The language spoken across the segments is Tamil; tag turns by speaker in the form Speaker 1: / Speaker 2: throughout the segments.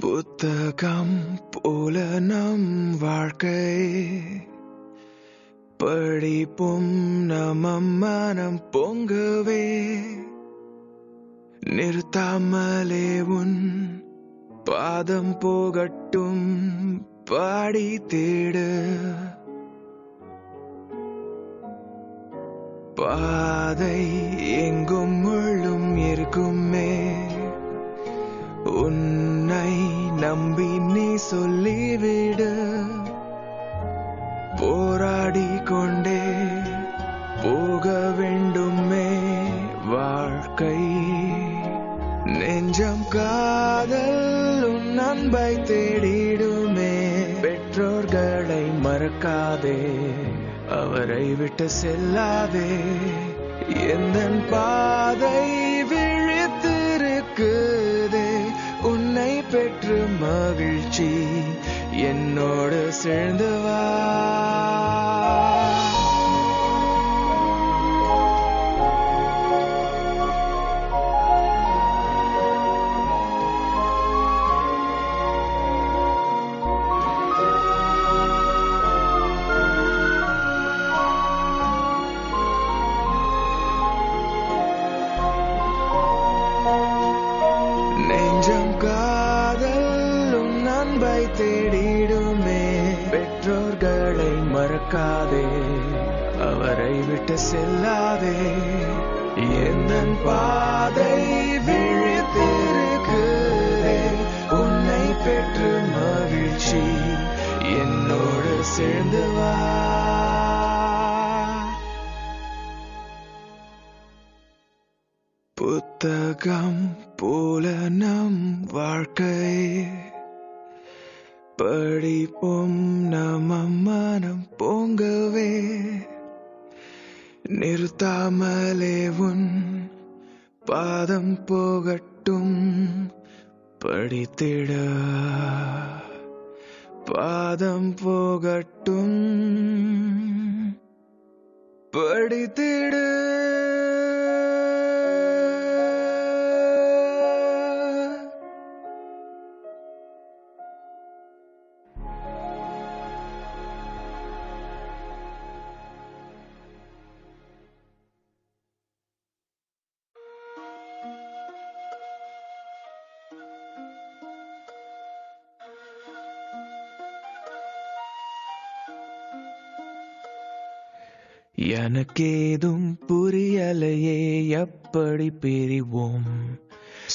Speaker 1: புத்தகம் போல நம் வாழ்க்கை படிப்பும் நம்ம மனம் பொங்கவே நிறுத்தாமலே உன் பாதம் போகட்டும் பாடி தேடு பாதை எங்கும் முள்ளும் இருக்குமே உன்னை நம்பி நீ சொல்லிவிடு போராடி கொண்டே போக வேண்டுமே வாழ்க்கை நெஞ்சம் காதல் உன் அன்பை தேடிடுமே பெற்றோர்களை மறக்காதே அவரை விட்டு செல்லாதே எந்தன் பாதை விழித்திருக்குதே உன்னை பெற்று மகிழ்ச்சி என்னோடு சேர்ந்து வா நெஞ்சம் காதல் உன் அன்பை தேடிடுமே பெற்றோர்களை மறக்காதே அவரை விட்டு செல்லாதே எந்தன் பாதை விழித்திருக்குதே உன்னை பெற்று மகிழ்ச்சி என்னோடு சேர்ந்து வா புத்தகம் போல நம் வாழ்க்கை படிப்பும் நம்ம மனம் பொங்கவே நிறுத்தாமலே உன் பாதம் போகட்டும் படித்திட பாதம் போகட்டும் படித்திடு எனக்கேதும் புரியலையே எப்படி பிரிவோம்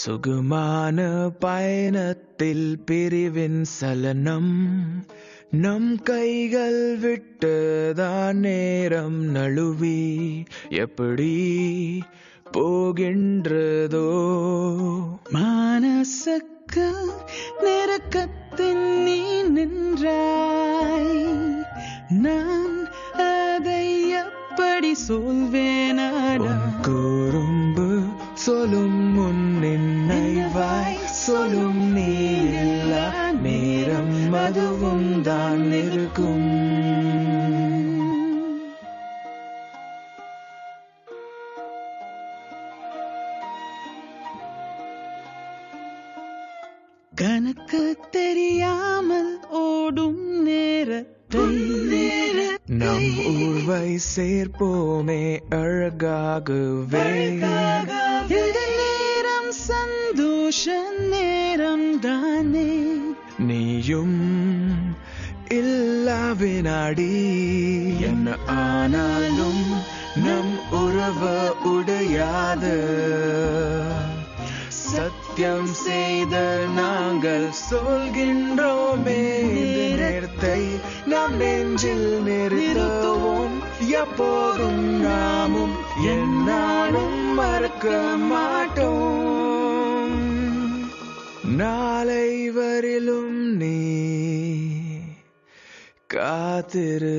Speaker 1: சுகமான பயணத்தில் பிரிவின் சலனம் நம் கைகள் விட்டுதான் நேரம் நழுவி எப்படி போகின்றதோ
Speaker 2: மனசுக்கு நெருக்கத்தின் நீ நின்றாய் நான் அதை எப்படி சொல்வேனடா
Speaker 1: குறும்பு சொல்லும் முன் நினைவாய் சொல்லும் நீ இல்லா நேரம் அதுவும் தான் இருக்கும்
Speaker 2: கணக்கு தெரியாமல் ஓடும் நேரத்தை
Speaker 1: நம் ஊர்வை சேர்ப்போமே அழகாகவே
Speaker 2: நேரம் சந்தோஷ நேரம் தானே
Speaker 1: நீயும் இல்லாவினாடி என்ன ஆனாலும் நம் உறவு உடையாது சத்தியம் செய்த நாங்கள் சொல்கின்றோமே நேரத்தை நம் நெஞ்சில் நிறுத்துவோம் எப்போதும் நாமும் என்னாலும் மறக்க மாட்டோம் நாளை வரிலும் நீ காத்திரு